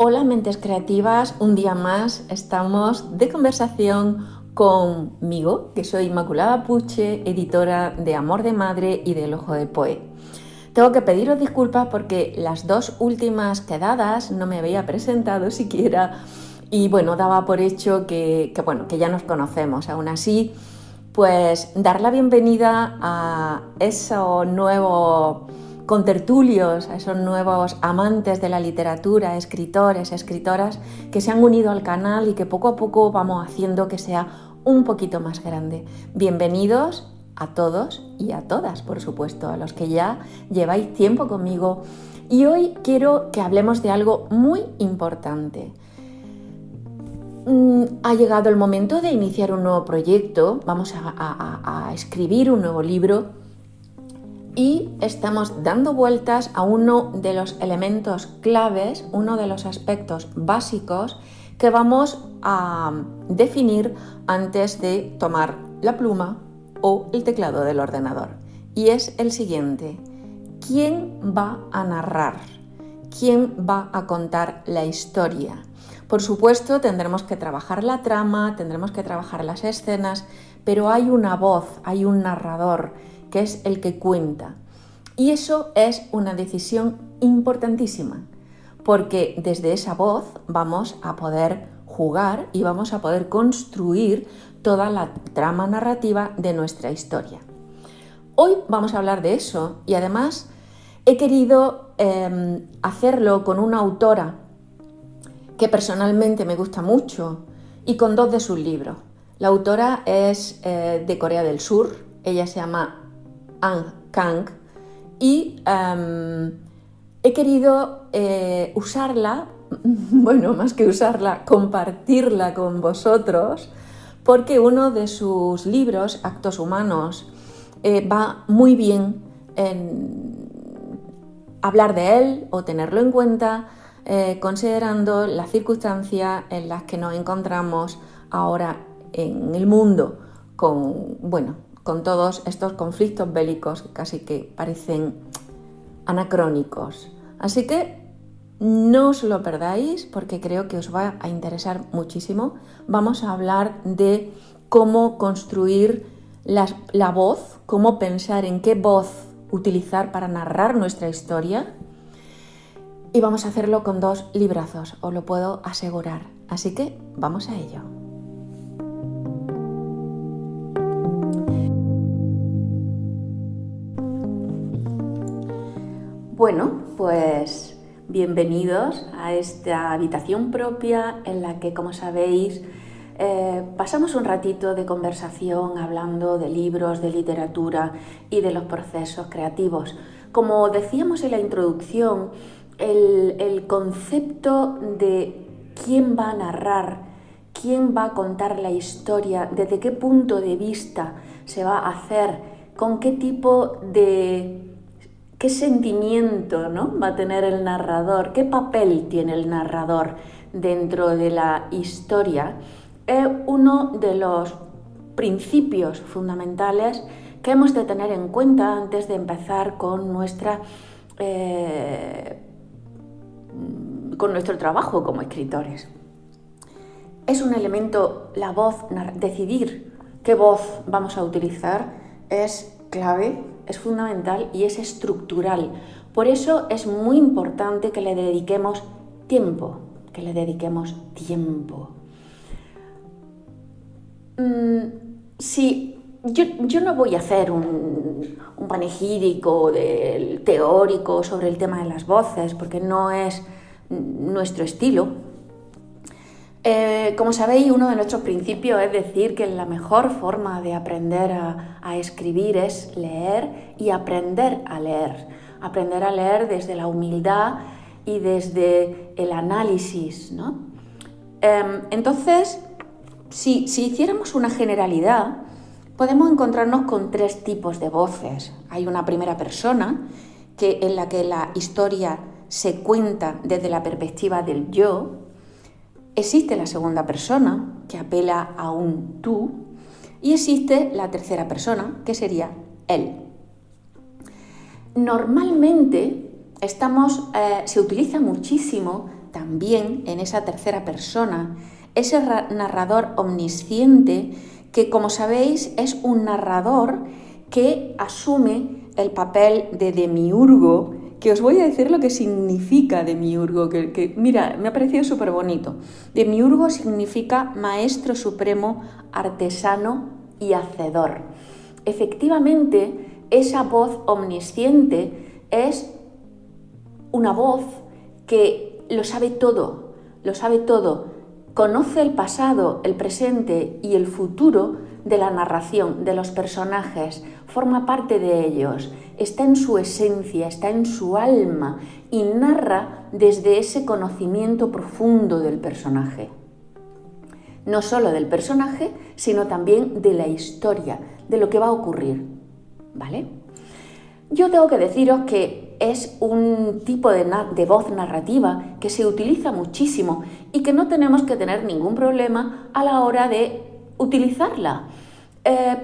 Hola mentes creativas, un día más estamos de conversación conmigo, que soy Inmaculada Puche, editora de Amor de Madre y del Ojo de Poe. Tengo que pediros disculpas porque las dos últimas quedadas no me había presentado siquiera y bueno, daba por hecho que ya nos conocemos. Aún así, pues dar la bienvenida a esos nuevos contertulios, a esos nuevos amantes de la literatura, escritores, escritoras que se han unido al canal y que poco a poco vamos haciendo que sea un poquito más grande. Bienvenidos a todos y a todas, por supuesto, a los que ya lleváis tiempo conmigo. Y hoy quiero que hablemos de algo muy importante. Ha llegado el momento de iniciar un nuevo proyecto, vamos a escribir un nuevo libro y estamos dando vueltas a uno de los elementos claves, uno de los aspectos básicos que vamos a definir antes de tomar la pluma o el teclado del ordenador. Y es el siguiente: ¿quién va a narrar? ¿Quién va a contar la historia? Por supuesto, tendremos que trabajar la trama, tendremos que trabajar las escenas, pero hay una voz, hay un narrador, que es el que cuenta. Y eso es una decisión importantísima, porque desde esa voz vamos a poder jugar y vamos a poder construir toda la trama narrativa de nuestra historia. Hoy vamos a hablar de eso y además he querido hacerlo con una autora que personalmente me gusta mucho y con dos de sus libros. La autora es de Corea del Sur, ella se llama An Kang y he querido usarla, bueno, más que usarla, compartirla con vosotros, porque uno de sus libros, Actos Humanos, va muy bien en hablar de él o tenerlo en cuenta, considerando las circunstancias en las que nos encontramos ahora en el mundo con todos estos conflictos bélicos que casi que parecen anacrónicos. Así que no os lo perdáis porque creo que os va a interesar muchísimo. Vamos a hablar de cómo construir la voz, cómo pensar en qué voz utilizar para narrar nuestra historia. Y vamos a hacerlo con dos librazos, os lo puedo asegurar. Así que vamos a ello. Bueno, pues bienvenidos a esta habitación propia en la que, como sabéis, pasamos un ratito de conversación hablando de libros, de literatura y de los procesos creativos. Como decíamos en la introducción, el concepto de quién va a narrar, quién va a contar la historia, desde qué punto de vista se va a hacer, con qué tipo de... qué sentimiento, ¿no?, va a tener el narrador, qué papel tiene el narrador dentro de la historia, es uno de los principios fundamentales que hemos de tener en cuenta antes de empezar con nuestro trabajo como escritores. Es un elemento, la voz, decidir qué voz vamos a utilizar es clave, es fundamental y es estructural. Por eso es muy importante que le dediquemos tiempo, Si yo no voy a hacer un panegírico teórico sobre el tema de las voces, porque no es nuestro estilo. Como sabéis, uno de nuestros principios es decir que la mejor forma de aprender a escribir es leer y aprender a leer. Aprender a leer desde la humildad y desde el análisis, ¿no? Entonces, si hiciéramos una generalidad, podemos encontrarnos con tres tipos de voces. Hay una primera persona, en la que la historia se cuenta desde la perspectiva del yo. Existe la segunda persona, que apela a un tú, y existe la tercera persona, que sería él. Normalmente se utiliza muchísimo también en esa tercera persona, ese narrador omnisciente que, como sabéis, es un narrador que asume el papel de demiurgo, que os voy a decir lo que significa demiurgo, que mira, me ha parecido súper bonito. Demiurgo significa maestro supremo, artesano y hacedor. Efectivamente, esa voz omnisciente es una voz que lo sabe todo, conoce el pasado, el presente y el futuro de la narración, de los personajes, forma parte de ellos, está en su esencia, está en su alma y narra desde ese conocimiento profundo del personaje. No solo del personaje, sino también de la historia, de lo que va a ocurrir, ¿vale? Yo tengo que deciros que es un tipo de voz narrativa que se utiliza muchísimo y que no tenemos que tener ningún problema a la hora de utilizarla.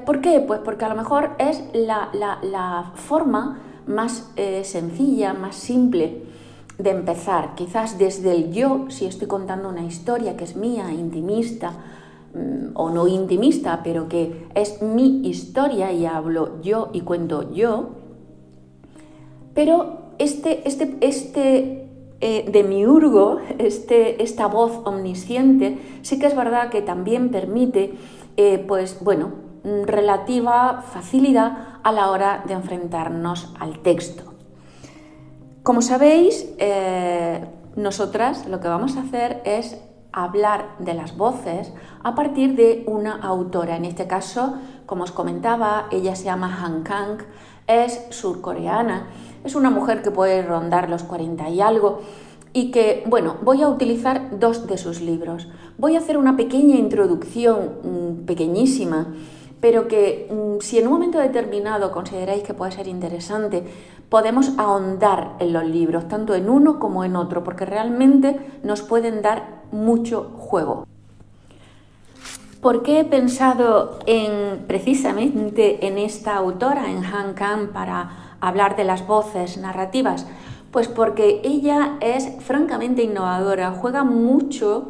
¿Por qué? Pues porque a lo mejor es la forma más sencilla, más simple de empezar. Quizás desde el yo, si estoy contando una historia que es mía, intimista, o no intimista, pero que es mi historia y hablo yo y cuento yo. Pero demiurgo, esta voz omnisciente, sí que es verdad que también permite, relativa facilidad a la hora de enfrentarnos al texto. Como sabéis, nosotras lo que vamos a hacer es hablar de las voces a partir de una autora. En este caso, como os comentaba, ella se llama Han Kang, es surcoreana, es una mujer que puede rondar los 40 y algo y que, voy a utilizar 2 de sus libros. Voy a hacer una pequeña introducción, pequeñísima, pero que si en un momento determinado consideráis que puede ser interesante, podemos ahondar en los libros, tanto en uno como en otro, porque realmente nos pueden dar mucho juego. ¿Por qué he pensado precisamente en esta autora, en Han Kang, para hablar de las voces narrativas? Pues porque ella es francamente innovadora, juega mucho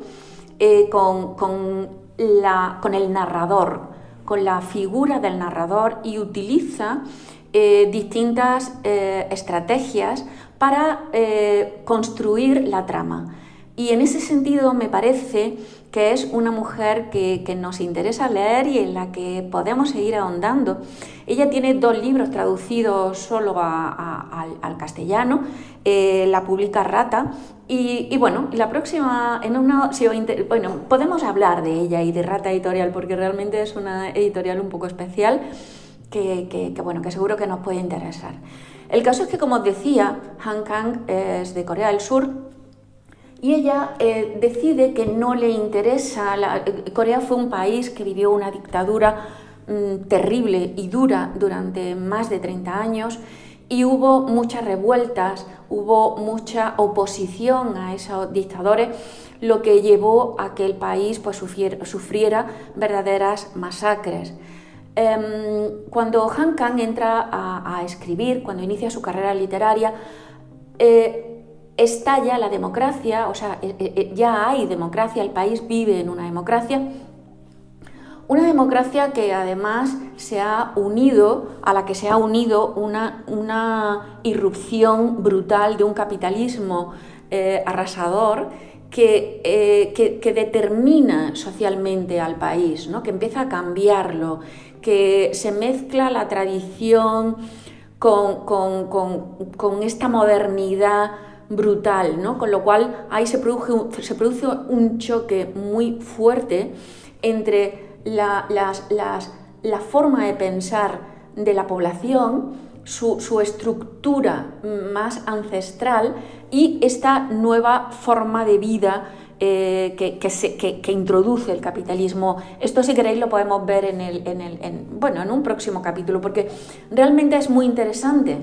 con el narrador, con la figura del narrador y utiliza distintas estrategias para construir la trama. Y en ese sentido me parece que es una mujer que nos interesa leer y en la que podemos seguir ahondando. Ella tiene 2 libros traducidos solo al castellano, la publica Rata y la próxima, podemos hablar de ella y de Rata Editorial porque realmente es una editorial un poco especial que seguro que nos puede interesar. El caso es que, como os decía, Han Kang es de Corea del Sur y ella decide que no le interesa. Corea fue un país que vivió una dictadura terrible y dura durante más de 30 años y hubo muchas revueltas, hubo mucha oposición a esos dictadores, lo que llevó a que el país sufriera verdaderas masacres. Cuando Han Kang entra a escribir, cuando inicia su carrera literaria, estalla la democracia, ya hay democracia, el país vive en una democracia que además a la que se ha unido una irrupción brutal de un capitalismo arrasador que determina socialmente al país, ¿no? Que empieza a cambiarlo, que se mezcla la tradición con esta modernidad brutal, ¿no? Con lo cual ahí se produce un choque muy fuerte entre la forma de pensar de la población, su estructura más ancestral y esta nueva forma de vida que introduce el capitalismo. Esto, si queréis, lo podemos ver en un próximo capítulo, porque realmente es muy interesante.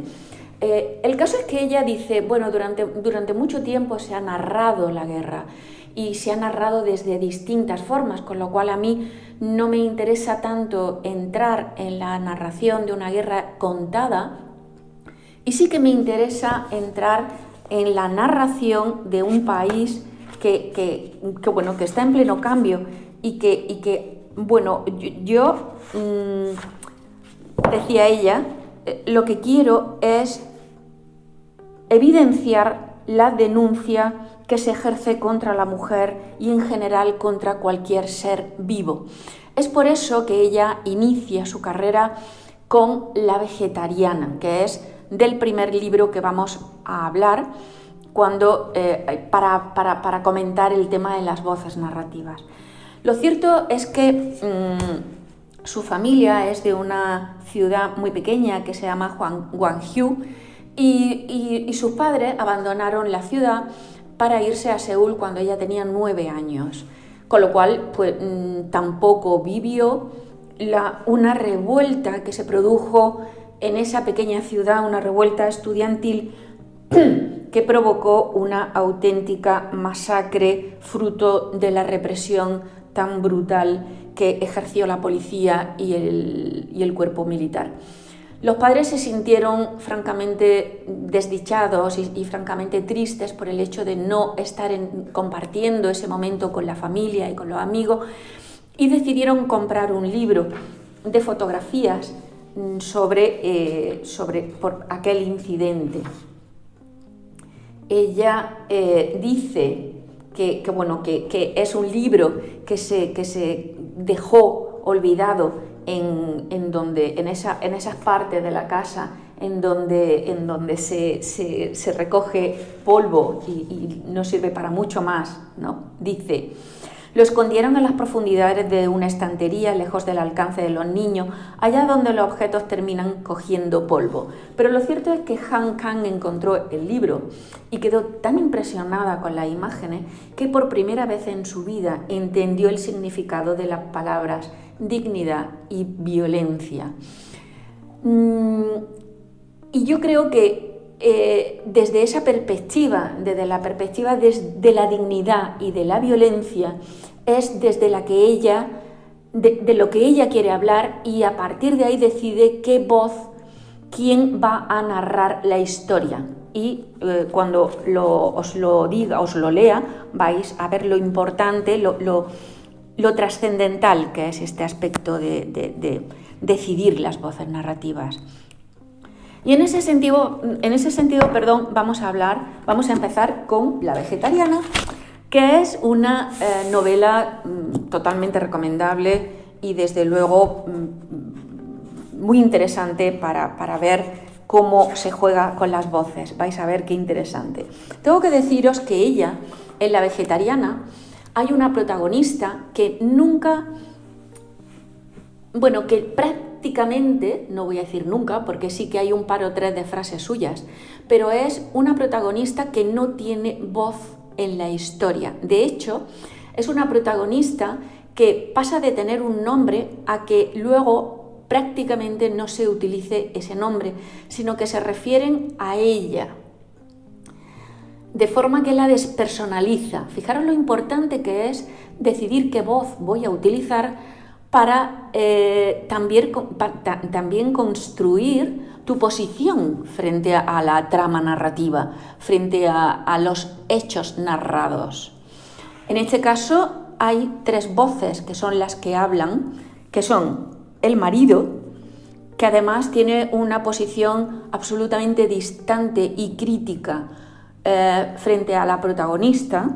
El caso es que ella dice, durante mucho tiempo se ha narrado la guerra y se ha narrado desde distintas formas, con lo cual a mí no me interesa tanto entrar en la narración de una guerra contada y sí que me interesa entrar en la narración de un país que está en pleno cambio y que yo decía ella, lo que quiero es evidenciar la denuncia que se ejerce contra la mujer y en general contra cualquier ser vivo. Es por eso que ella inicia su carrera con La vegetariana, que es del primer libro que vamos a hablar para comentar el tema de las voces narrativas. Lo cierto es que su familia es de una ciudad muy pequeña que se llama Gwangju y sus padres abandonaron la ciudad para irse a Seúl cuando ella tenía 9 años, con lo cual tampoco vivió una revuelta que se produjo en esa pequeña ciudad, una revuelta estudiantil que provocó una auténtica masacre fruto de la represión tan brutal que ejerció la policía y el cuerpo militar. Los padres se sintieron francamente desdichados y francamente tristes por el hecho de no estar compartiendo ese momento con la familia y con los amigos, y decidieron comprar un libro de fotografías por aquel incidente. Ella dice que es un libro que se dejó olvidado en esas partes de la casa en donde se recoge polvo y no sirve para mucho más, ¿no? Dice: lo escondieron en las profundidades de una estantería, lejos del alcance de los niños, allá donde los objetos terminan cogiendo polvo. Pero lo cierto es que Han Kang encontró el libro y quedó tan impresionada con las imágenes que por primera vez en su vida entendió el significado de las palabras dignidad y violencia. Y yo creo que desde esa perspectiva, desde la perspectiva de la dignidad y de la violencia, es desde la que ella, de lo que ella quiere hablar, y a partir de ahí decide qué voz, quién va a narrar la historia. Y cuando os lo lea, vais a ver lo importante, lo trascendental que es este aspecto de decidir las voces narrativas. Y en ese sentido, vamos a empezar con La vegetariana, que es una novela totalmente recomendable y desde luego muy interesante para ver cómo se juega con las voces. Vais a ver qué interesante. Tengo que deciros que ella, en La vegetariana, hay una protagonista que que prácticamente, no voy a decir nunca, porque sí que hay un par o tres de frases suyas, pero es una protagonista que no tiene voz en la historia. De hecho, es una protagonista que pasa de tener un nombre a que luego prácticamente no se utilice ese nombre, sino que se refieren a ella, de forma que la despersonaliza. Fijaros lo importante que es decidir qué voz voy a utilizar para también construir tu posición frente a la trama narrativa, frente a los hechos narrados. En este caso hay 3 voces que son las que hablan, que son el marido, que además tiene una posición absolutamente distante y crítica frente a la protagonista.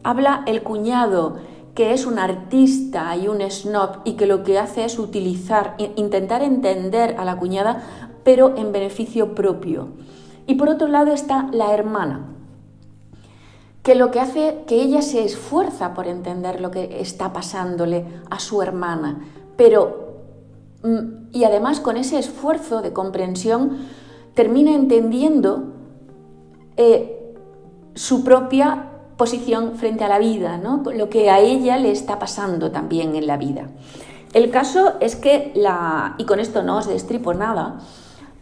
Habla el cuñado, que es un artista y un snob y que lo que hace es intentar entender a la cuñada, pero en beneficio propio. Y por otro lado está la hermana, que lo que hace que ella se esfuerza por entender lo que está pasándole a su hermana, y además con ese esfuerzo de comprensión termina entendiendo su propia posición frente a la vida, ¿no? Lo que a ella le está pasando también en la vida. El caso es que, y con esto no os destripo nada,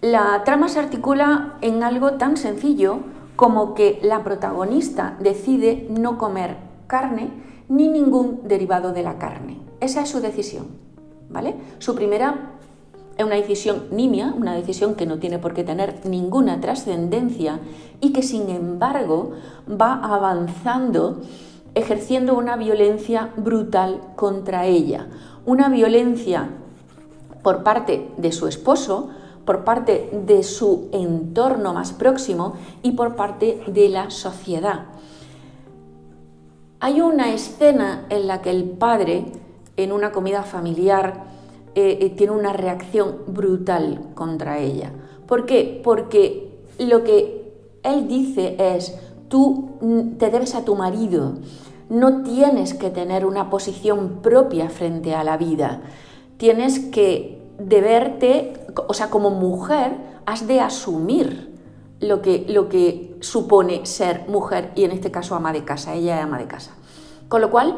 la trama se articula en algo tan sencillo como que la protagonista decide no comer carne ni ningún derivado de la carne. Esa es su decisión, ¿vale? Su primera Es una decisión nimia, una decisión que no tiene por qué tener ninguna trascendencia y que sin embargo va avanzando ejerciendo una violencia brutal contra ella. Una violencia por parte de su esposo, por parte de su entorno más próximo y por parte de la sociedad. Hay una escena en la que el padre, en una comida familiar, tiene una reacción brutal contra ella. ¿Por qué? Porque lo que él dice es: tú te debes a tu marido, no tienes que tener una posición propia frente a la vida, tienes que deberte, o sea, como mujer has de asumir lo que supone ser mujer y en este caso ama de casa, ella es ama de casa. Con lo cual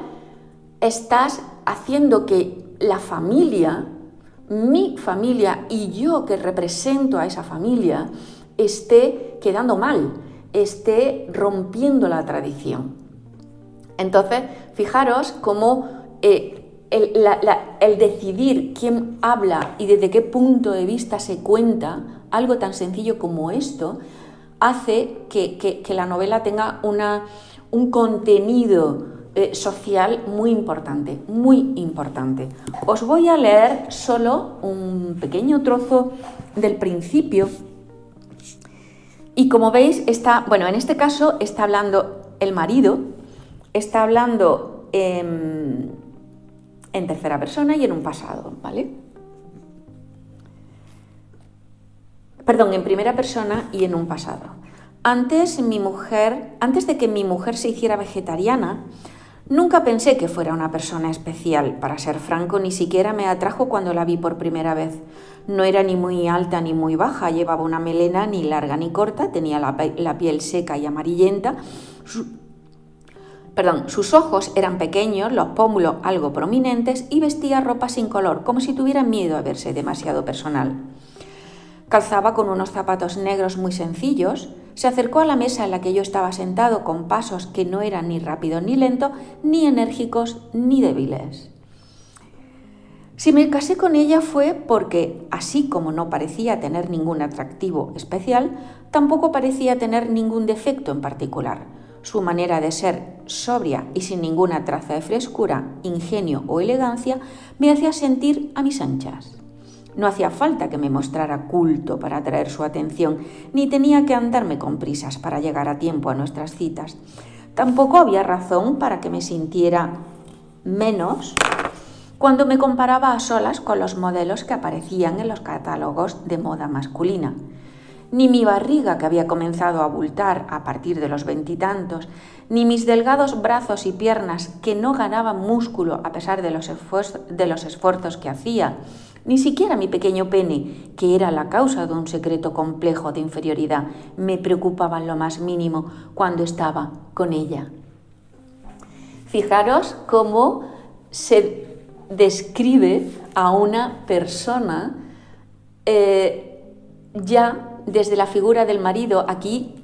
estás haciendo que la familia, mi familia y yo que represento a esa familia, esté quedando mal, esté rompiendo la tradición. Entonces, fijaros cómo el decidir quién habla y desde qué punto de vista se cuenta, algo tan sencillo como esto, hace que la novela tenga un contenido social muy importante, muy importante. Os voy a leer solo un pequeño trozo del principio y como veis en este caso está hablando el marido, está hablando en tercera persona y en un pasado, ¿vale? Perdón, en primera persona y en un pasado. Antes de que mi mujer se hiciera vegetariana, nunca pensé que fuera una persona especial. Para ser franco, ni siquiera me atrajo cuando la vi por primera vez. No era ni muy alta ni muy baja, llevaba una melena ni larga ni corta, tenía la piel seca y amarillenta. Sus ojos eran pequeños, los pómulos algo prominentes y vestía ropa sin color, como si tuviera miedo a verse demasiado personal. Calzaba con unos zapatos negros muy sencillos. Se acercó a la mesa en la que yo estaba sentado con pasos que no eran ni rápidos ni lentos, ni enérgicos ni débiles. Si me casé con ella fue porque, así como no parecía tener ningún atractivo especial, tampoco parecía tener ningún defecto en particular. Su manera de ser sobria y sin ninguna traza de frescura, ingenio o elegancia me hacía sentir a mis anchas. No hacía falta que me mostrara culto para atraer su atención, ni tenía que andarme con prisas para llegar a tiempo a nuestras citas. Tampoco había razón para que me sintiera menos cuando me comparaba a solas con los modelos que aparecían en los catálogos de moda masculina. Ni mi barriga, que había comenzado a abultar a partir de los 20 y tantos, ni mis delgados brazos y piernas, que no ganaban músculo a pesar de los esfuerzos que hacía, ni siquiera mi pequeño pene, que era la causa de un secreto complejo de inferioridad, me preocupaban lo más mínimo cuando estaba con ella. Fijaros cómo se describe a una persona ya desde la figura del marido. Aquí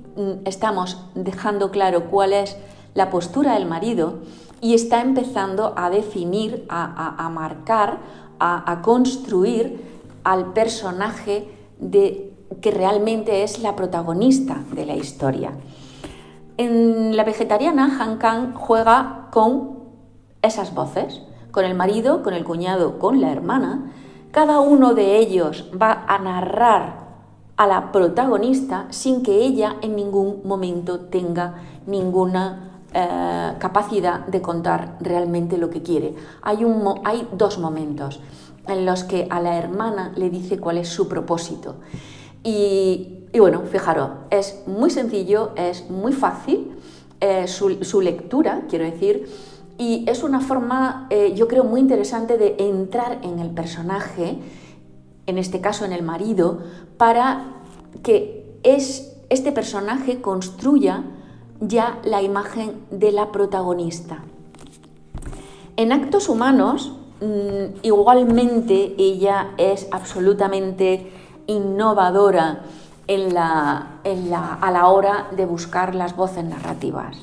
estamos dejando claro cuál es la postura del marido y está empezando a definir, a marcar, a construir al personaje que realmente es la protagonista de la historia. En La vegetariana, Han Kang juega con esas voces, con el marido, con el cuñado, con la hermana. Cada uno de ellos va a narrar a la protagonista sin que ella en ningún momento tenga ninguna capacidad de contar realmente lo que quiere. Hay dos momentos en los que a la hermana le dice cuál es su propósito. Y bueno, fijaros, es muy sencillo, es muy fácil su lectura, quiero decir, y es una forma, yo creo, muy interesante de entrar en el personaje, en este caso en el marido, para que este personaje construya ya la imagen de la protagonista. En Actos Humanos, igualmente ella es absolutamente innovadora a la hora de buscar las voces narrativas.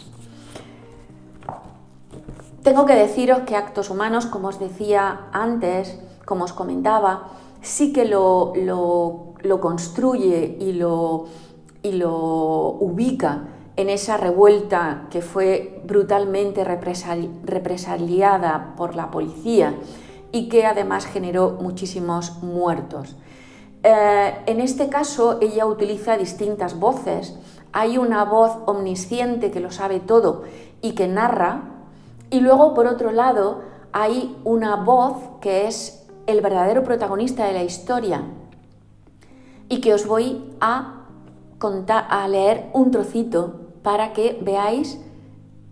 Tengo que deciros que Actos Humanos, como os decía antes, como os comentaba, sí que lo construye y lo ubica en esa revuelta que fue brutalmente represaliada por la policía y que además generó muchísimos muertos. En este caso ella utiliza distintas voces. Hay una voz omnisciente que lo sabe todo y que narra, y luego por otro lado hay una voz que es el verdadero protagonista de la historia y que os voy a leer un trocito para que veáis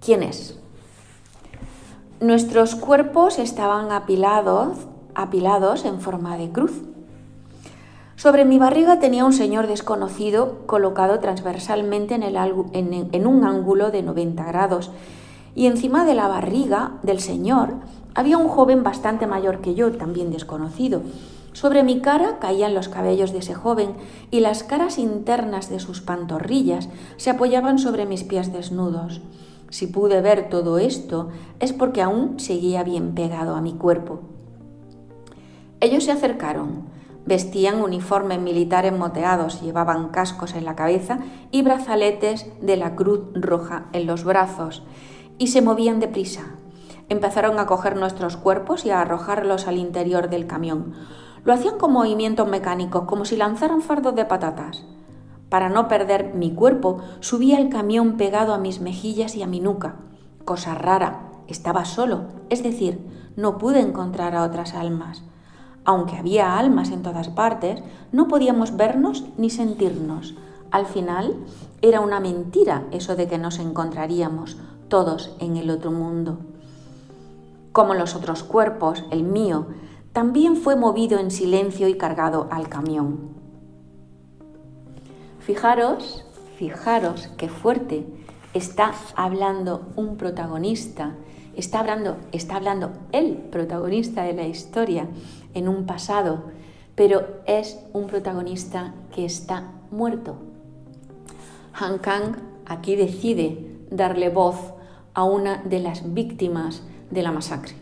quién es. Nuestros cuerpos estaban apilados en forma de cruz. Sobre mi barriga tenía un señor desconocido colocado transversalmente en un ángulo de 90 grados, y encima de la barriga del señor había un joven bastante mayor que yo, también desconocido. Sobre mi cara caían los cabellos de ese joven y las caras internas de sus pantorrillas se apoyaban sobre mis pies desnudos. Si pude ver todo esto es porque aún seguía bien pegado a mi cuerpo. Ellos se acercaron. Vestían uniformes militares moteados, llevaban cascos en la cabeza y brazaletes de la Cruz Roja en los brazos, y se movían deprisa. Empezaron a coger nuestros cuerpos y a arrojarlos al interior del camión. Lo hacían con movimientos mecánicos, como si lanzaran fardos de patatas. Para no perder mi cuerpo, subía el camión pegado a mis mejillas y a mi nuca. Cosa rara, estaba solo, es decir, no pude encontrar a otras almas. Aunque había almas en todas partes, no podíamos vernos ni sentirnos. Al final, era una mentira eso de que nos encontraríamos todos en el otro mundo. Como los otros cuerpos, el mío también fue movido en silencio y cargado al camión. Fijaros qué fuerte. Está hablando un protagonista, está hablando el protagonista de la historia en un pasado, pero es un protagonista que está muerto. Han Kang aquí decide darle voz a una de las víctimas de la masacre.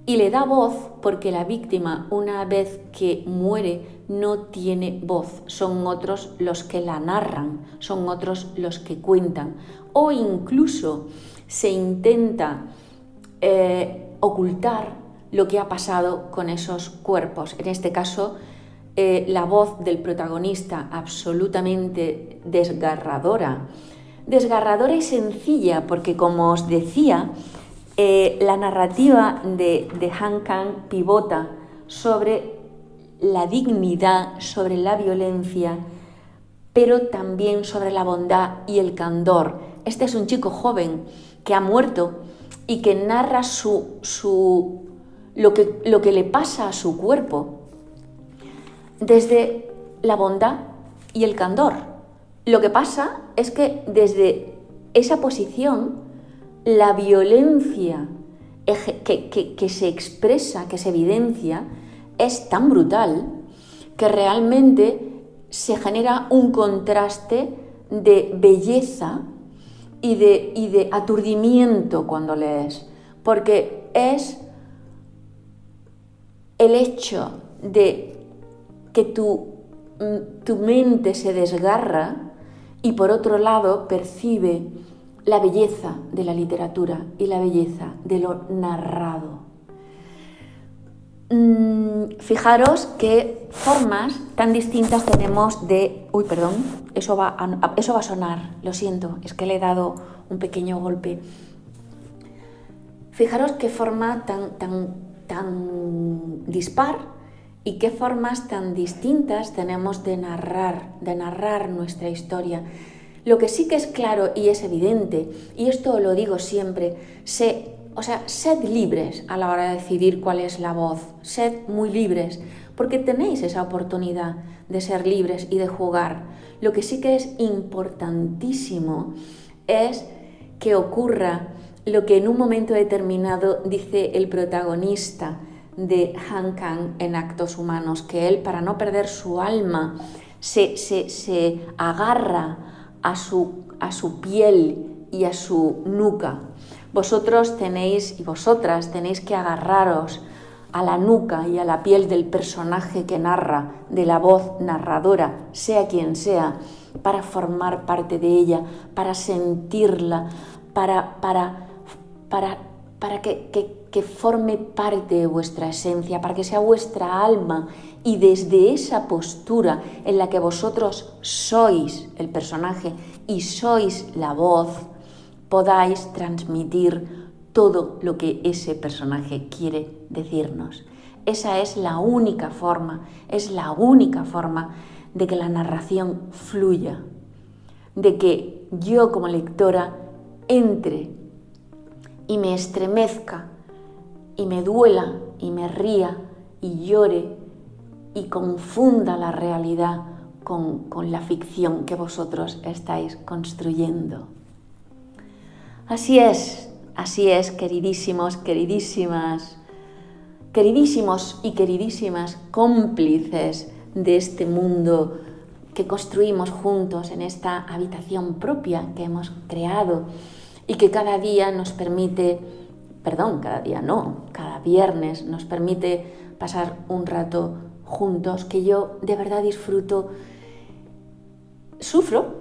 Y le da voz porque la víctima, una vez que muere, no tiene voz. Son otros los que la narran, son otros los que cuentan. O incluso se intenta ocultar lo que ha pasado con esos cuerpos. En este caso, la voz del protagonista absolutamente desgarradora. Desgarradora y sencilla, porque como os decía, la narrativa de Han Kang pivota sobre la dignidad, sobre la violencia, pero también sobre la bondad y el candor. Este es un chico joven que ha muerto y que narra lo que le pasa a su cuerpo desde la bondad y el candor. Lo que pasa es que desde esa posición la violencia que se expresa, que se evidencia, es tan brutal que realmente se genera un contraste de belleza y de aturdimiento cuando lees, porque es el hecho de que tu mente se desgarra y por otro lado percibe la belleza de la literatura y la belleza de lo narrado. Fijaros qué formas tan distintas tenemos de... Uy, perdón, eso va a sonar, lo siento, es que le he dado un pequeño golpe. Fijaros qué forma tan dispar y qué formas tan distintas tenemos de narrar nuestra historia. Lo que sí que es claro y es evidente, y esto lo digo siempre, sed libres a la hora de decidir cuál es la voz, sed muy libres, porque tenéis esa oportunidad de ser libres y de jugar. Lo que sí que es importantísimo es que ocurra lo que en un momento determinado dice el protagonista de Han Kang en Actos Humanos, que él, para no perder su alma, se agarra a su piel y a su nuca. Vosotros tenéis y vosotras tenéis que agarraros a la nuca y a la piel del personaje que narra, de la voz narradora, sea quien sea, para formar parte de ella, para sentirla, para que forme parte de vuestra esencia, para que sea vuestra alma, y desde esa postura en la que vosotros sois el personaje y sois la voz, podáis transmitir todo lo que ese personaje quiere decirnos. Esa es la única forma de que la narración fluya, de que yo como lectora entre y me estremezca y me duela y me ría y llore y confunda la realidad con la ficción que vosotros estáis construyendo. Así es, queridísimos, queridísimas, queridísimos y queridísimas cómplices de este mundo que construimos juntos en esta habitación propia que hemos creado y que cada viernes nos permite pasar un rato juntos, que yo de verdad disfruto, sufro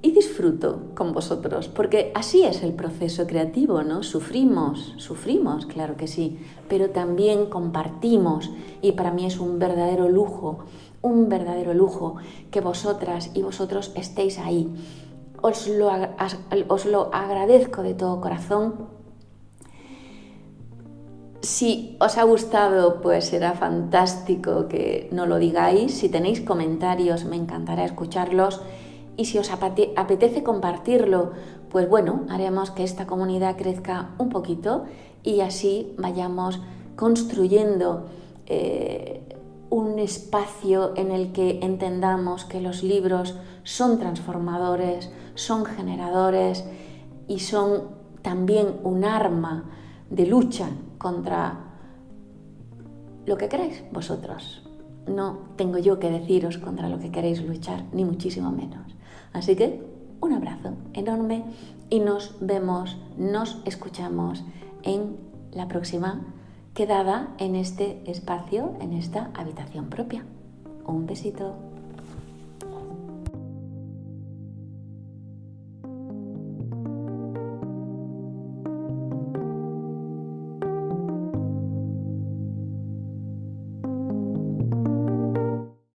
y disfruto con vosotros, porque así es el proceso creativo, ¿no? Sufrimos, claro que sí, pero también compartimos, y para mí es un verdadero lujo que vosotras y vosotros estéis ahí. Os lo agradezco de todo corazón. Si os ha gustado, pues será fantástico que no lo digáis. Si tenéis comentarios, me encantará escucharlos. Y si os apetece compartirlo, pues bueno, haremos que esta comunidad crezca un poquito y así vayamos construyendo un espacio en el que entendamos que los libros son transformadores, son generadores y son también un arma de lucha contra lo que queréis vosotros. No tengo yo que deciros contra lo que queréis luchar, ni muchísimo menos. Así que un abrazo enorme y nos vemos, nos escuchamos en la próxima quedada en este espacio, en esta habitación propia. Un besito.